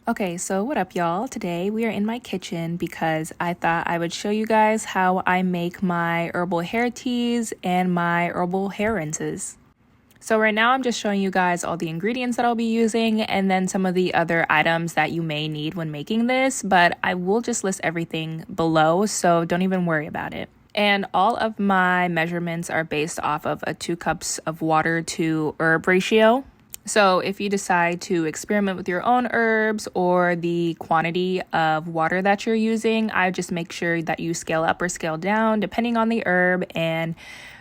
Okay, so what up, y'all? Today we are in my kitchen because I thought I would show you guys how I make my herbal hair teas and my herbal hair rinses. So right now I'm just showing you guys all the ingredients that I'll be using and then some of the other items that you may need when making this, but I will just list everything below, so don't even worry about it. And all of my measurements are based off of a 2 cups of water to herb ratio. So if you decide to experiment with your own herbs or the quantity of water that you're using, I just make sure that you scale up or scale down depending on the herb and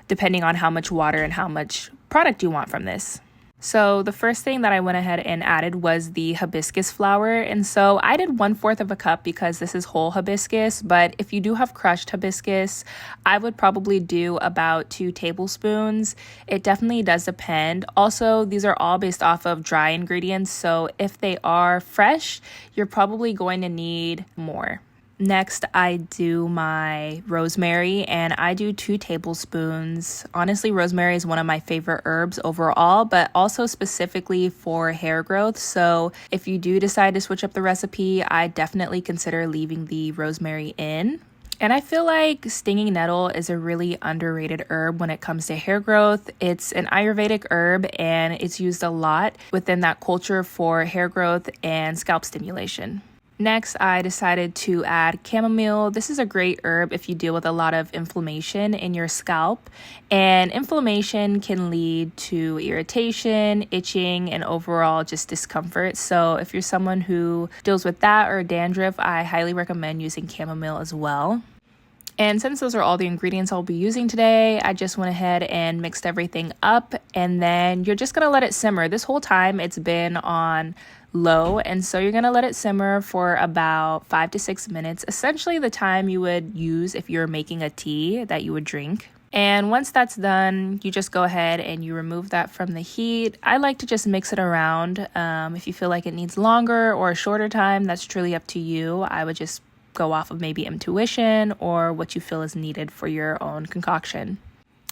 depending on how much water and how much product you want from this. So the first thing that I went ahead and added was the hibiscus flower. And so I did 1/4 of a cup because this is whole hibiscus. But if you do have crushed hibiscus, I would probably do about 2 tablespoons. It definitely does depend. Also, these are all based off of dry ingredients. So if they are fresh, you're probably going to need more. Next, I do my rosemary and I do 2 tablespoons. Honestly, rosemary is one of my favorite herbs overall, but also specifically for hair growth. So if you do decide to switch up the recipe, I definitely consider leaving the rosemary in. And I feel like stinging nettle is a really underrated herb when it comes to hair growth. It's an Ayurvedic herb and it's used a lot within that culture for hair growth and scalp stimulation. Next, I decided to add chamomile. This is a great herb if you deal with a lot of inflammation in your scalp. And inflammation can lead to irritation, itching, and overall just discomfort. So if you're someone who deals with that or dandruff, I highly recommend using chamomile as well. And since those are all the ingredients I'll be using today, I just went ahead and mixed everything up. And then you're just going to let it simmer. This whole time it's been on low, and so you're going to let it simmer for about 5 to 6 minutes, essentially the time you would use if you're making a tea that you would drink. And once that's done, you just go ahead and you remove that from the heat. I like to just mix it around. If you feel like it needs longer or a shorter time, that's truly up to you. I would just go off of maybe intuition or what you feel is needed for your own concoction.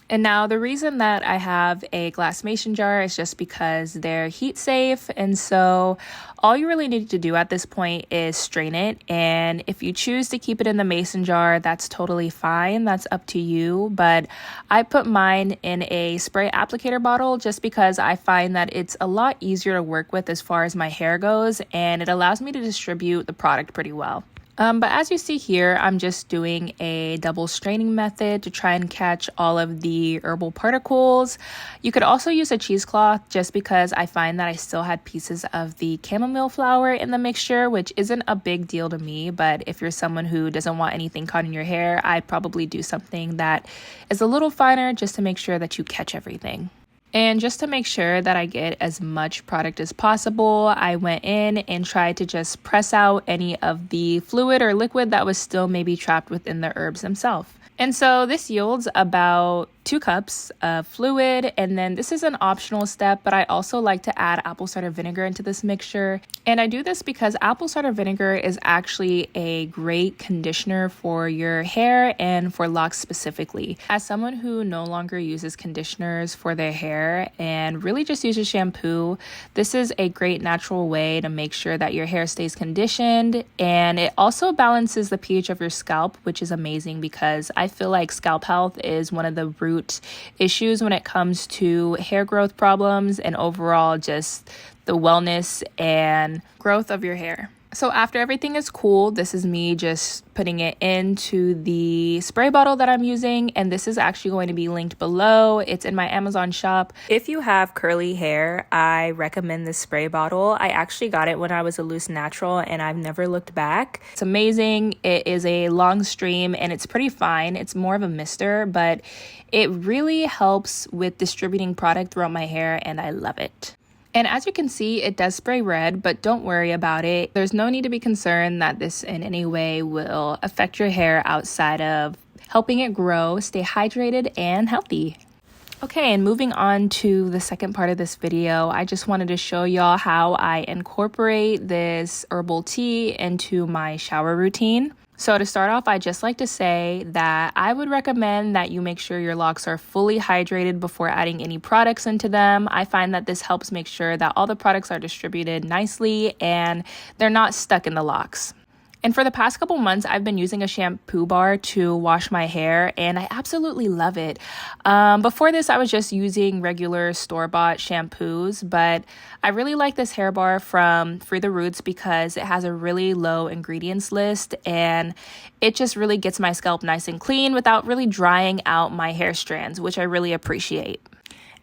And now the reason that I have a glass mason jar is just because they're heat safe. And so all you really need to do at this point is strain it. And if you choose to keep it in the mason jar, that's totally fine. That's up to you. But I put mine in a spray applicator bottle just because I find that it's a lot easier to work with as far as my hair goes. And it allows me to distribute the product pretty well. But as you see here, I'm just doing a double straining method to try and catch all of the herbal particles. You could also use a cheesecloth just because I find that I still had pieces of the chamomile flower in the mixture, which isn't a big deal to me. But if you're someone who doesn't want anything caught in your hair, I'd probably do something that is a little finer just to make sure that you catch everything. And just to make sure that I get as much product as possible, I went in and tried to just press out any of the fluid or liquid that was still maybe trapped within the herbs themselves. And so this yields about 2 cups of fluid, and then this is an optional step, but I also like to add apple cider vinegar into this mixture. And I do this because apple cider vinegar is actually a great conditioner for your hair and for locks specifically. As someone who no longer uses conditioners for their hair and really just uses shampoo, this is a great natural way to make sure that your hair stays conditioned, and it also balances the pH of your scalp, which is amazing because I feel like scalp health is one of the root issues when it comes to hair growth problems and overall just the wellness and growth of your hair. So after everything is cooled, this is me just putting it into the spray bottle that I'm using, and this is actually going to be linked below. It's in my Amazon shop. If you have curly hair, I recommend this spray bottle. I actually got it when I was a loose natural and I've never looked back. It's amazing. It is a long stream and it's pretty fine. It's more of a mister, but it really helps with distributing product throughout my hair and I love it. And as you can see, it does spray red, but don't worry about it. There's no need to be concerned that this in any way will affect your hair outside of helping it grow, stay hydrated, and healthy. Okay, and moving on to the second part of this video, I just wanted to show y'all how I incorporate this herbal tea into my shower routine. So to start off, I just like to say that I would recommend that you make sure your locks are fully hydrated before adding any products into them. I find that this helps make sure that all the products are distributed nicely and they're not stuck in the locks. And for the past couple months, I've been using a shampoo bar to wash my hair, and I absolutely love it. Before this, I was just using regular store-bought shampoos, but I really like this hair bar from Free the Roots because it has a really low ingredients list, and it just really gets my scalp nice and clean without really drying out my hair strands, which I really appreciate.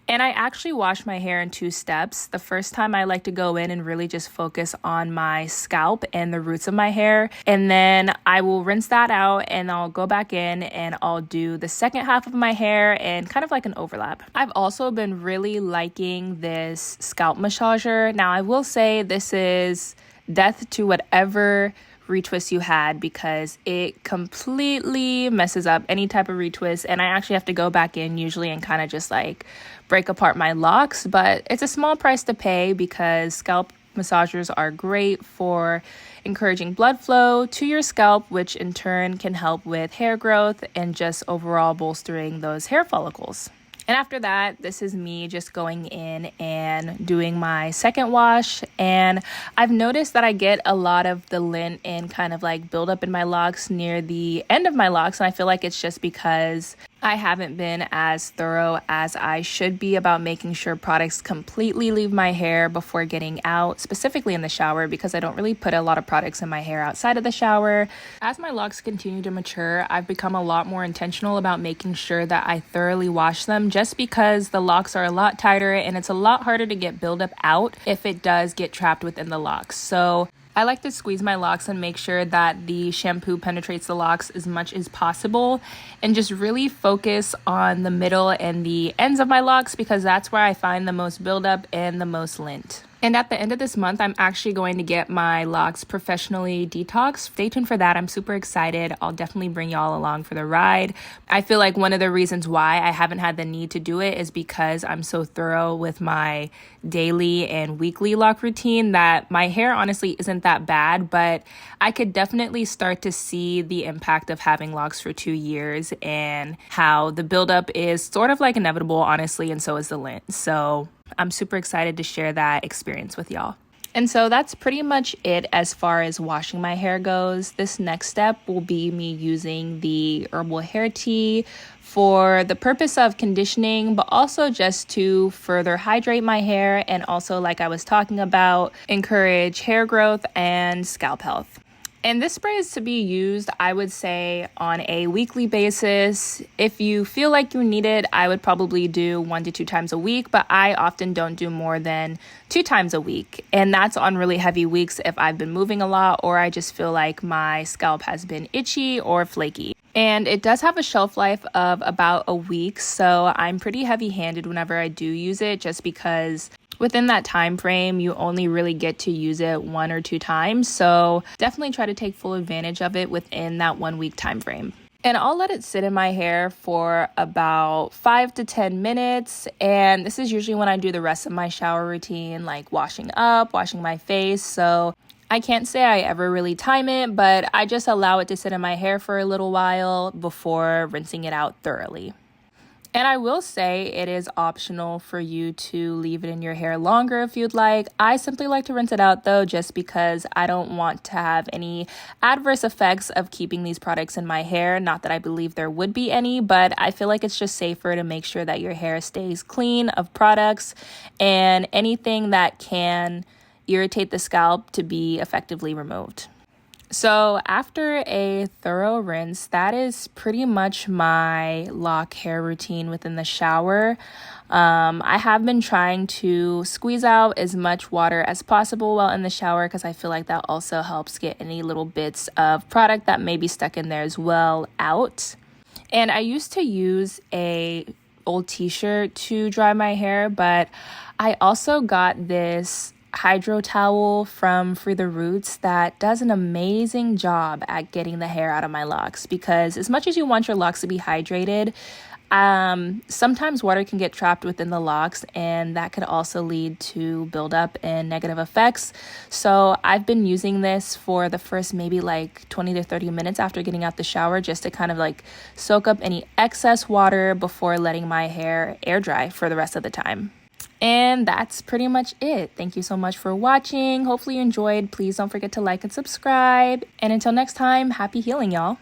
And I actually wash my hair in 2 steps. The first time I like to go in and really just focus on my scalp and the roots of my hair. And then I will rinse that out and I'll go back in and I'll do the second half of my hair and kind of like an overlap. I've also been really liking this scalp massager. Now I will say this is death to whatever retwist you had because it completely messes up any type of retwist, and I actually have to go back in usually and kind of just like break apart my locks, but it's a small price to pay because scalp massagers are great for encouraging blood flow to your scalp, which in turn can help with hair growth and just overall bolstering those hair follicles. And after that, this is me just going in and doing my second wash. And I've noticed that I get a lot of the lint and kind of like build up in my locks near the end of my locks. And I feel like it's just because I haven't been as thorough as I should be about making sure products completely leave my hair before getting out, specifically in the shower, because I don't really put a lot of products in my hair outside of the shower. As my locks continue to mature, I've become a lot more intentional about making sure that I thoroughly wash them just because the locks are a lot tighter and it's a lot harder to get buildup out if it does get trapped within the locks. So I like to squeeze my locks and make sure that the shampoo penetrates the locks as much as possible and just really focus on the middle and the ends of my locks because that's where I find the most buildup and the most lint. And at the end of this month, I'm actually going to get my locks professionally detoxed. Stay tuned for that. I'm super excited. I'll definitely bring y'all along for the ride. I feel like one of the reasons why I haven't had the need to do it is because I'm so thorough with my daily and weekly lock routine that my hair honestly isn't that bad, but I could definitely start to see the impact of having locks for 2 years and how the buildup is sort of like inevitable, honestly, and so is the lint. So I'm super excited to share that experience with y'all. And so that's pretty much it as far as washing my hair goes. This next step will be me using the herbal hair tea for the purpose of conditioning, but also just to further hydrate my hair and also, like I was talking about, encourage hair growth and scalp health. And this spray is to be used, I would say, on a weekly basis. If you feel like you need it, I would probably do 1 to 2 times a week, but I often don't do more than 2 times a week. And that's on really heavy weeks if I've been moving a lot or I just feel like my scalp has been itchy or flaky. And it does have a shelf life of about a week, so I'm pretty heavy-handed whenever I do use it just because within that time frame, you only really get to use it 1 or 2 times. So definitely try to take full advantage of it within that 1 week time frame. And I'll let it sit in my hair for about 5 to 10 minutes. And this is usually when I do the rest of my shower routine, like washing up, washing my face. So I can't say I ever really time it, but I just allow it to sit in my hair for a little while before rinsing it out thoroughly. And I will say it is optional for you to leave it in your hair longer if you'd like. I simply like to rinse it out though, just because I don't want to have any adverse effects of keeping these products in my hair. Not that I believe there would be any, but I feel like it's just safer to make sure that your hair stays clean of products and anything that can irritate the scalp to be effectively removed. So after a thorough rinse, that is pretty much my lock hair routine within the shower. I have been trying to squeeze out as much water as possible while in the shower because I feel like that also helps get any little bits of product that may be stuck in there as well out. And I used to use a old t-shirt to dry my hair, but I also got this hydro towel from Free the Roots that does an amazing job at getting the hair out of my locks, because as much as you want your locks to be hydrated, Sometimes water can get trapped within the locks, and that could also lead to buildup and negative effects. So I've been using this for the first maybe like 20 to 30 minutes after getting out the shower, just to kind of like soak up any excess water before letting my hair air dry for the rest of the time. And that's pretty much it. Thank you so much for watching. Hopefully you enjoyed. Please don't forget to like and subscribe. And until next time, happy healing, y'all.